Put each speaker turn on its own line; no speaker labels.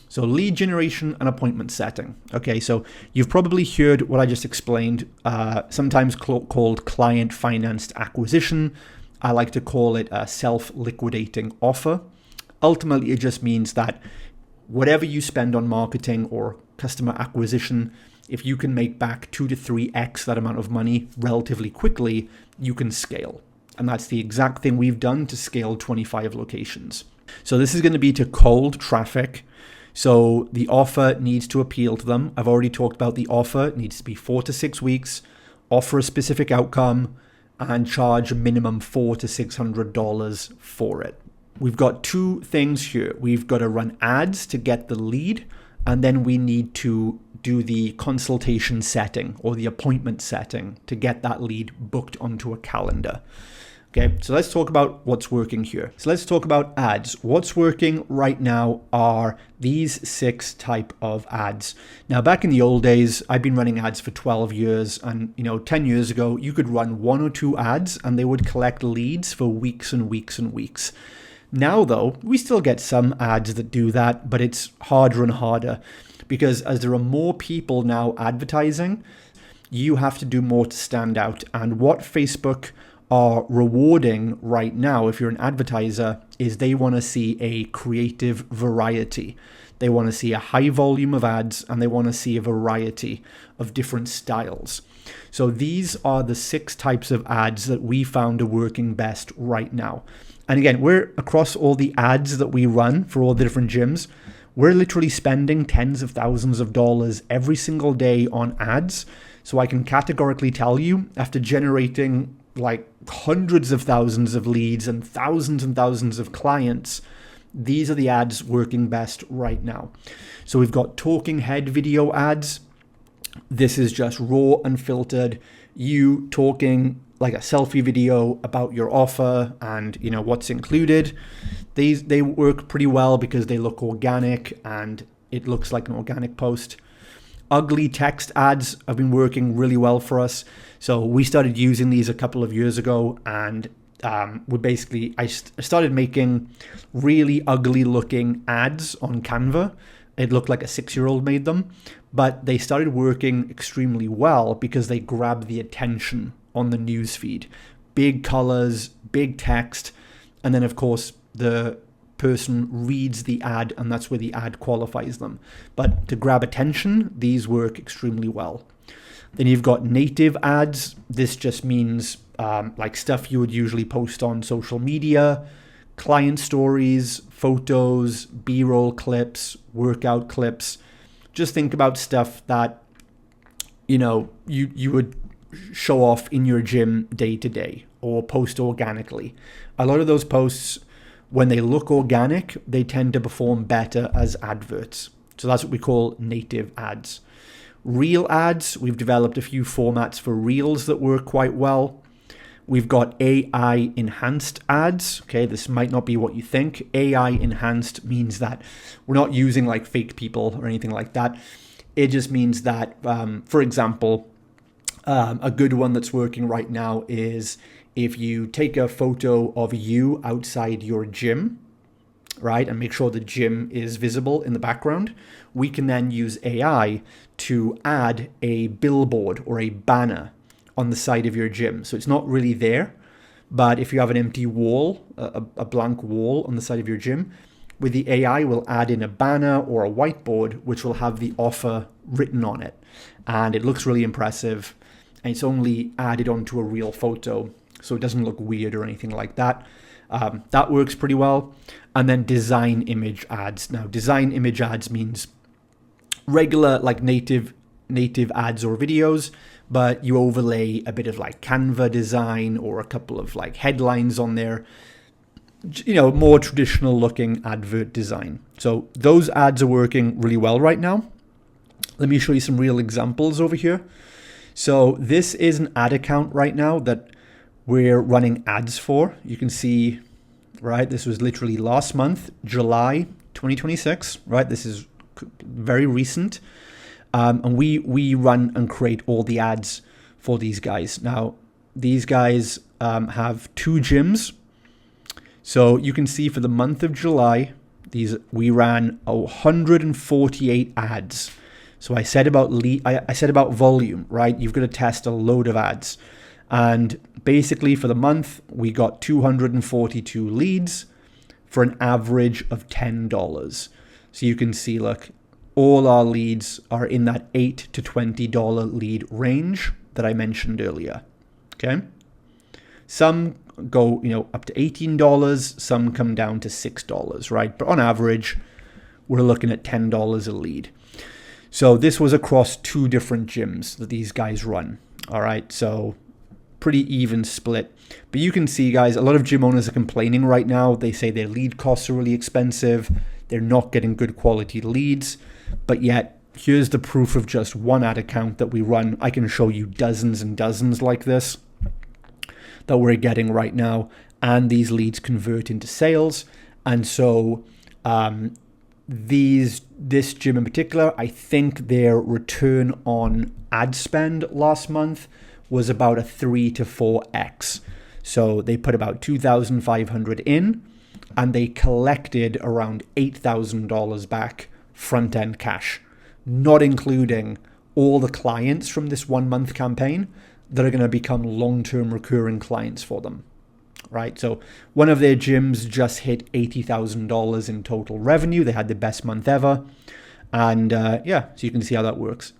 So lead generation and appointment setting. Okay, so you've probably heard what I just explained, sometimes called client-financed acquisition. I like to call it a self-liquidating offer. Ultimately, it just means that whatever you spend on marketing or customer acquisition, if you can make back 2 to 3x that amount of money relatively quickly, you can scale. And that's the exact thing we've done to scale 25 locations. So this is going to be to cold traffic. So the offer needs to appeal to them. I've already talked about the offer. It needs to be 4 to 6 weeks, offer a specific outcome, and charge a minimum $400 to $600 for it. We've got 2 things here. We've got to run ads to get the lead, and then we need to do the consultation setting or the appointment setting to get that lead booked onto a calendar. Okay, so let's talk about what's working here. So let's talk about ads. What's working right now are these 6 type of ads. Now, back in the old days, I've been running ads for 12 years. And, 10 years ago, you could run 1 or 2 ads and they would collect leads for weeks and weeks and weeks. Now, though, we still get some ads that do that, but it's harder and harder because as there are more people now advertising, you have to do more to stand out. And what Facebook are rewarding right now, if you're an advertiser, is they want to see a creative variety. They want to see a high volume of ads and they want to see a variety of different styles. So these are the 6 types of ads that we found are working best right now. And again, we're across all the ads that we run for all the different gyms. We're literally spending tens of thousands of dollars every single day on ads. So I can categorically tell you, after generating like hundreds of thousands of leads and thousands of clients, these are the ads working best right now. So we've got talking head video ads. This is just raw, unfiltered, you talking like a selfie video about your offer and what's included. They work pretty well because they look organic and it looks like an organic post. Ugly text ads have been working really well for us. So we started using these a couple of years ago, and I started making really ugly looking ads on Canva. It looked like a 6-year-old made them, but they started working extremely well because they grabbed the attention on the newsfeed. Big colors, big text, and then of course the person reads the ad and that's where the ad qualifies them. But to grab attention, these work extremely well. Then you've got native ads. This just means like stuff you would usually post on social media, client stories, photos, B-roll clips, workout clips. Just think about stuff that you would show off in your gym day to day or post organically. A lot of those posts, when they look organic, they tend to perform better as adverts. So that's what we call native ads. Reel ads, we've developed a few formats for reels that work quite well. We've got AI enhanced ads. Okay, this might not be what you think. AI enhanced means that we're not using like fake people or anything like that. It just means that, for example, a good one that's working right now is if you take a photo of you outside your gym, right, and make sure the gym is visible in the background, we can then use AI to add a billboard or a banner on the side of your gym. So it's not really there, but if you have an empty wall, a blank wall on the side of your gym, with the AI, we'll add in a banner or a whiteboard, which will have the offer written on it. And it looks really impressive. And it's only added onto a real photo, so it doesn't look weird or anything like that. That works pretty well. And then design image ads. Now, design image ads means regular like native ads or videos, but you overlay a bit of like Canva design or a couple of like headlines on there. More traditional looking advert design. So those ads are working really well right now. Let me show you some real examples over here. So this is an ad account right now that we're running ads for. You can see, right, this was literally last month, July 2026, right? This is very recent. And we run and create all the ads for these guys. Now, these guys have 2 gyms. So you can see for the month of July, We ran 148 ads. So I said about I said about volume, right? You've got to test a load of ads. And basically for the month, we got 242 leads for an average of $10. So you can see, look, all our leads are in that $8 to $20 lead range that I mentioned earlier. Okay. Some go, up to $18, some come down to $6, right? But on average, we're looking at $10 a lead. So this was across 2 different gyms that these guys run. All right. So pretty even split. But you can see, guys, a lot of gym owners are complaining right now. They say their lead costs are really expensive. They're not getting good quality leads. But yet, here's the proof of just one ad account that we run. I can show you dozens and dozens like this that we're getting right now. And these leads convert into sales. And so this gym in particular, I think their return on ad spend last month was about a 3 to 4x. So they put about $2,500 in and they collected around $8,000 back front-end cash, not including all the clients from this 1 month campaign that are going to become long-term recurring clients for them, right? So one of their gyms just hit $80,000 in total revenue. They had the best month ever. And so you can see how that works.